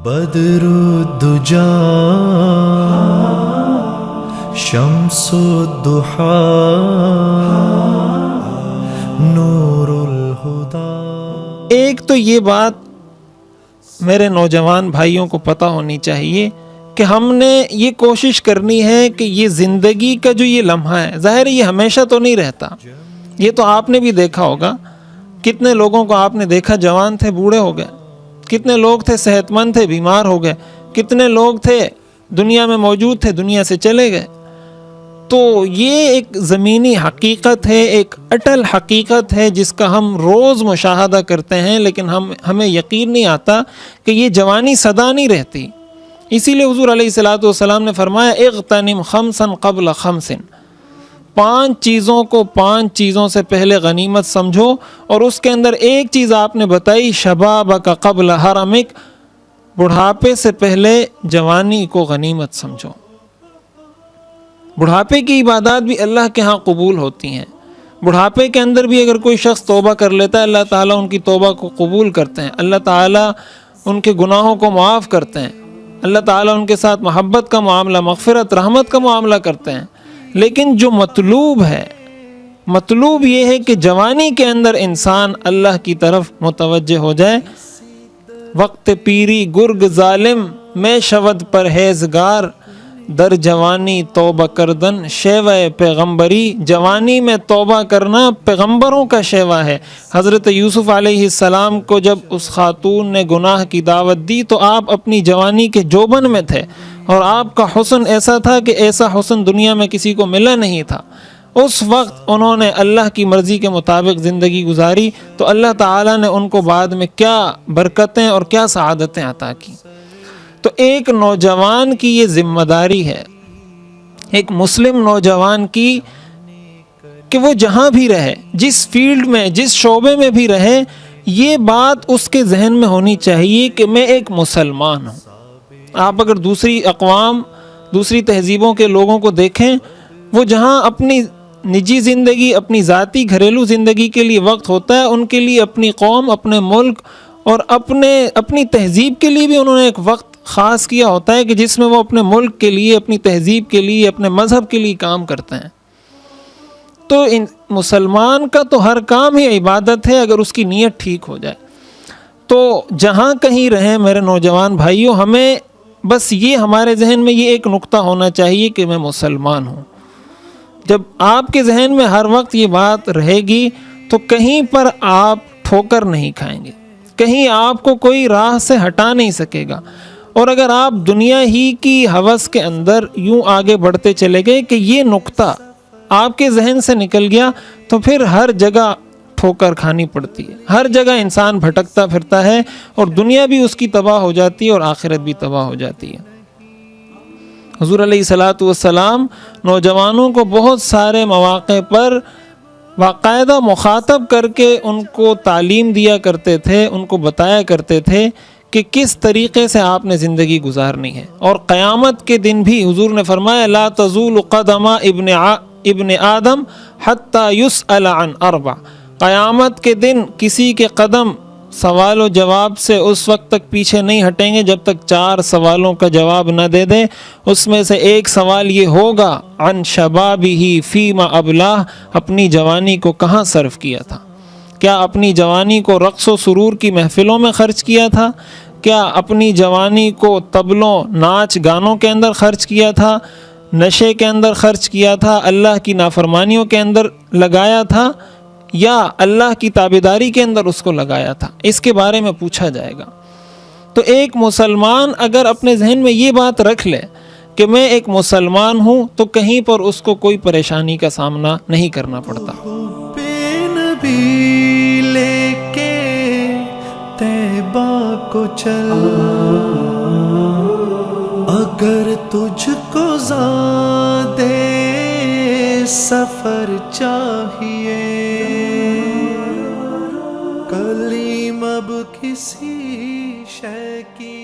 بدر الدجا شمس الضحا نور الہدی۔ ایک تو یہ بات میرے نوجوان بھائیوں کو پتہ ہونی چاہیے کہ ہم نے یہ کوشش کرنی ہے کہ یہ زندگی کا جو یہ لمحہ ہے، ظاہر ہے یہ ہمیشہ تو نہیں رہتا، یہ تو آپ نے بھی دیکھا ہوگا، کتنے لوگوں کو آپ نے دیکھا جوان تھے بوڑھے ہو گئے، کتنے لوگ تھے صحت مند تھے بیمار ہو گئے، کتنے لوگ تھے دنیا میں موجود تھے دنیا سے چلے گئے۔ تو یہ ایک زمینی حقیقت ہے، ایک اٹل حقیقت ہے جس کا ہم روز مشاہدہ کرتے ہیں، لیکن ہمیں یقین نہیں آتا کہ یہ جوانی سدا نہیں رہتی۔ اسی لیے حضور علیہ الصلوۃ والسلام نے فرمایا اغتنم خمسا قبل خمس، 5 چیزوں کو 5 چیزوں سے پہلے غنیمت سمجھو، اور اس کے اندر ایک چیز آپ نے بتائی شبابک قبل حرمک، بڑھاپے سے پہلے جوانی کو غنیمت سمجھو۔ بڑھاپے کی عبادات بھی اللہ کے ہاں قبول ہوتی ہیں، بڑھاپے کے اندر بھی اگر کوئی شخص توبہ کر لیتا ہے اللہ تعالیٰ ان کی توبہ کو قبول کرتے ہیں، اللہ تعالیٰ ان کے گناہوں کو معاف کرتے ہیں، اللہ تعالیٰ ان کے ساتھ محبت کا معاملہ، مغفرت، رحمت کا معاملہ کرتے ہیں۔ لیکن جو مطلوب ہے، مطلوب یہ ہے کہ جوانی کے اندر انسان اللہ کی طرف متوجہ ہو جائے۔ وقت پیری گرگ ظالم میں شود پرہیزگار، در جوانی توبہ کردن شیوہ پیغمبری، جوانی میں توبہ کرنا پیغمبروں کا شیوہ ہے۔ حضرت یوسف علیہ السلام کو جب اس خاتون نے گناہ کی دعوت دی تو آپ اپنی جوانی کے جوبن میں تھے، اور آپ کا حسن ایسا تھا کہ ایسا حسن دنیا میں کسی کو ملا نہیں تھا۔ اس وقت انہوں نے اللہ کی مرضی کے مطابق زندگی گزاری تو اللہ تعالیٰ نے ان کو بعد میں کیا برکتیں اور کیا سعادتیں عطا کی۔ تو ایک نوجوان کی یہ ذمہ داری ہے، ایک مسلم نوجوان کی، کہ وہ جہاں بھی رہے، جس فیلڈ میں، جس شعبے میں بھی رہے، یہ بات اس کے ذہن میں ہونی چاہیے کہ میں ایک مسلمان ہوں۔ آپ اگر دوسری اقوام، دوسری تہذیبوں کے لوگوں کو دیکھیں، وہ جہاں اپنی نجی زندگی، اپنی ذاتی گھریلو زندگی کے لیے وقت ہوتا ہے، ان کے لیے اپنی قوم، اپنے ملک اور اپنی تہذیب کے لیے بھی انہوں نے ایک وقت خاص کیا ہوتا ہے کہ جس میں وہ اپنے ملک کے لیے، اپنی تہذیب کے لیے، اپنے مذہب کے لیے کام کرتے ہیں۔ تو مسلمان کا تو ہر کام ہی عبادت ہے اگر اس کی نیت ٹھیک ہو جائے۔ تو جہاں کہیں رہیں میرے نوجوان بھائیوں، ہمیں بس یہ ہمارے ذہن میں یہ ایک نقطہ ہونا چاہیے کہ میں مسلمان ہوں۔ جب آپ کے ذہن میں ہر وقت یہ بات رہے گی تو کہیں پر آپ ٹھوکر نہیں کھائیں گے، کہیں آپ کو کوئی راہ سے ہٹا نہیں سکے گا۔ اور اگر آپ دنیا ہی کی ہوس کے اندر یوں آگے بڑھتے چلے گئے کہ یہ نقطہ آپ کے ذہن سے نکل گیا تو پھر ہر جگہ ٹھوکر کھانی پڑتی ہے، ہر جگہ انسان بھٹکتا پھرتا ہے، اور دنیا بھی اس کی تباہ ہو جاتی ہے اور آخرت بھی تباہ ہو جاتی ہے۔ حضور علیہ الصلوۃ والسلام نوجوانوں کو بہت سارے مواقع پر باقاعدہ مخاطب کر کے ان کو تعلیم دیا کرتے تھے، ان کو بتایا کرتے تھے کہ کس طریقے سے آپ نے زندگی گزارنی ہے۔ اور قیامت کے دن بھی حضور نے فرمایا لا تزول قدم ابن آدم حتی یسأل عن 4، قیامت کے دن کسی کے قدم سوال و جواب سے اس وقت تک پیچھے نہیں ہٹیں گے جب تک 4 سوالوں کا جواب نہ دے دیں۔ اس میں سے ایک سوال یہ ہوگا عن شبابہ فیما ابلاہ، اپنی جوانی کو کہاں صرف کیا تھا؟ کیا اپنی جوانی کو رقص و سرور کی محفلوں میں خرچ کیا تھا؟ کیا اپنی جوانی کو طبلوں، ناچ گانوں کے اندر خرچ کیا تھا؟ نشے کے اندر خرچ کیا تھا؟ اللہ کی نافرمانیوں کے اندر لگایا تھا؟ یا اللہ کی تابعداری کے اندر اس کو لگایا تھا؟ اس کے بارے میں پوچھا جائے گا۔ تو ایک مسلمان اگر اپنے ذہن میں یہ بات رکھ لے کہ میں ایک مسلمان ہوں تو کہیں پر اس کو کوئی پریشانی کا سامنا نہیں کرنا پڑتا۔ نبی لے کے طیبہ کو چل، اگر تجھ کو زیادہ سفر چاہیے، کلیم اب کسی شے کی